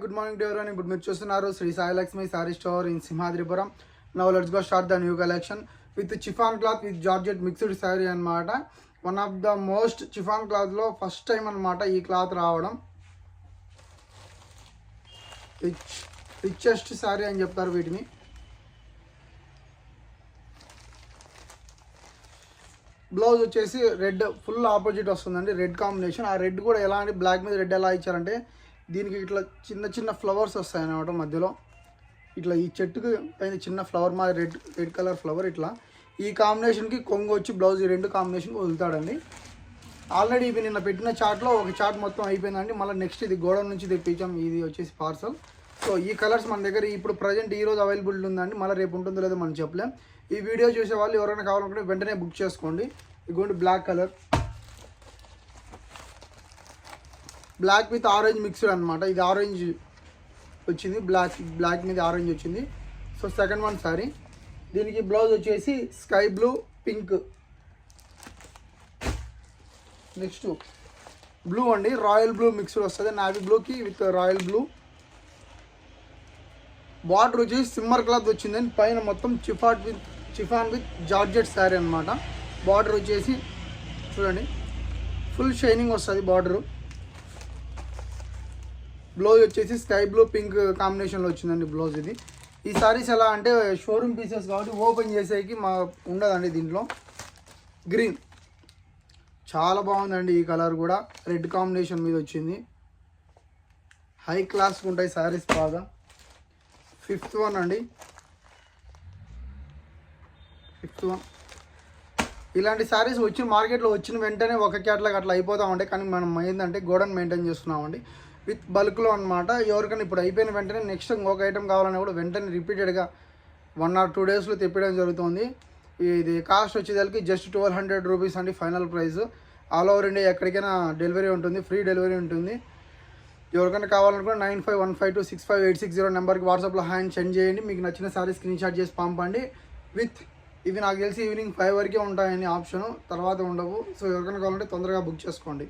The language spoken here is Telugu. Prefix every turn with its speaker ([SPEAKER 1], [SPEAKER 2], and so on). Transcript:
[SPEAKER 1] good morning to everyone. Good మీరు చూస్తున్నారు Shri Sai Lakshmi sari store in Simhadripuram. Now let's go start the new collection with chiffon cloth with georgette mixed sari అనమాట. One of the most chiffon క్లాత్లో ఫస్ట్ టైం అనమాట ఈ క్లాత్ రావడం. రిచెస్ట్ సారీ అని చెప్తారు వీటిని. బ్లౌజ్ వచ్చేసి రెడ్ ఫుల్ ఆపోజిట్ వస్తుందండి, రెడ్ కాంబినేషన్. ఆ రెడ్ కూడా ఎలా అంటే బ్లాక్ మీద రెడ్ ఎలా ఇచ్చారంటే దీనికి ఇట్లా చిన్న చిన్న ఫ్లవర్స్ వస్తాయి అన్నమాట మధ్యలో. ఇట్లా ఈ చెట్టుకు పైన చిన్న ఫ్లవర్ మా రెడ్ కలర్ ఫ్లవర్ ఇట్లా. ఈ కాంబినేషన్కి కొంగు వచ్చి బ్లౌజ్ ఈ రెండు కాంబినేషన్ వదులుతాడండి. ఆల్రెడీ ఇవి నిన్న పెట్టిన చార్ట్లో ఒక చార్ట్ మొత్తం అయిపోయిందండి. మళ్ళీ నెక్స్ట్ ఇది గోడౌన్ నుంచి తెప్పించాం, ఇది వచ్చేసి పార్సల్. సో ఈ కలర్స్ మన దగ్గర ఇప్పుడు ప్రజెంట్ ఈరోజు అవైలబుల్ ఉందండి. మళ్ళీ రేపు ఉంటుందో లేదో మనం చెప్పలేం. ఈ వీడియో చూసే వాళ్ళు ఎవరైనా కావాలనుకుంటే వెంటనే బుక్ చేసుకోండి. ఇదిగోండి black colour, black with orange mixed అనమాట. ఇది ఆరెంజ్ వచ్చింది, బ్లాక్ మీద ఆరెంజ్ వచ్చింది. So second one sorry. దీనికి బ్లౌజ్ వచ్చేసి sky blue pink. Next blue అండి, రాయల్ బ్లూ మిక్స్డ్ వస్తుంది. నావీ బ్లూకి విత్ రాయల్ బ్లూ. బార్డర్ వచ్చేసి సిమ్మర్ క్లాత్ వచ్చిందండి. పైన మొత్తం చిఫాన్ విత్ జార్జెట్ శారీ అనమాట. బార్డర్ వచ్చేసి చూడండి ఫుల్ షైనింగ్ వస్తుంది బార్డరు. బ్లౌజ్ వచ్చేసి స్కై బ్లూ పింక్ కాంబినేషన్లో వచ్చిందండి బ్లౌజ్. ఇది ఈ సారీస్ ఎలా అంటే షోరూమ్ పీసెస్ కాబట్టి ఓపెన్ చేసేకి మా ఉండదండి. దీంట్లో గ్రీన్ చాలా బాగుందండి. ఈ కలర్ కూడా రెడ్ కాంబినేషన్ మీద వచ్చింది. హై క్లాస్గా ఉంటాయి సారీస్ బాగా. ఫిఫ్త్ వన్ అండి, ఫిఫ్త్ వన్. ఇలాంటి శారీస్ వచ్చిన మార్కెట్లో వచ్చిన వెంటనే ఒక క్యాట్లాగ్ అట్లా అయిపోతూ ఉంటాయి. కానీ మనం ఏంటంటే గోడౌన్ మెయింటైన్ చేస్తున్నామండి విత్ బల్క్లో అనమాట. ఎవరికైనా ఇప్పుడు అయిపోయిన వెంటనే నెక్స్ట్ ఇంకొక ఐటమ్ కావాలన్నా కూడా వెంటనే రిపీటెడ్గా 1 or 2 daysలో తెప్పడం జరుగుతుంది. ఇది కాస్ట్ వచ్చేదానికి జస్ట్ 1200 రూపీస్ అండి final price. All over India ఎక్కడికైనా డెలివరీ ఉంటుంది, ఫ్రీ డెలివరీ ఉంటుంది. ఎవరికైనా కావాలనుకుంటే 9515265860 నెంబర్కి వాట్సాప్లో హ్యాండ్ సెండ్ చేయండి. మీకు నచ్చిన సారీ స్క్రీన్ షాట్ చేసి పంపండి. విత్ ఇవి నాకు తెలిసి ఈవినింగ్ 5 వరకే ఉంటాయని ఆప్షను, తర్వాత ఉండవు. సో ఎవరికైనా కావాలంటే తొందరగా బుక్ చేసుకోండి.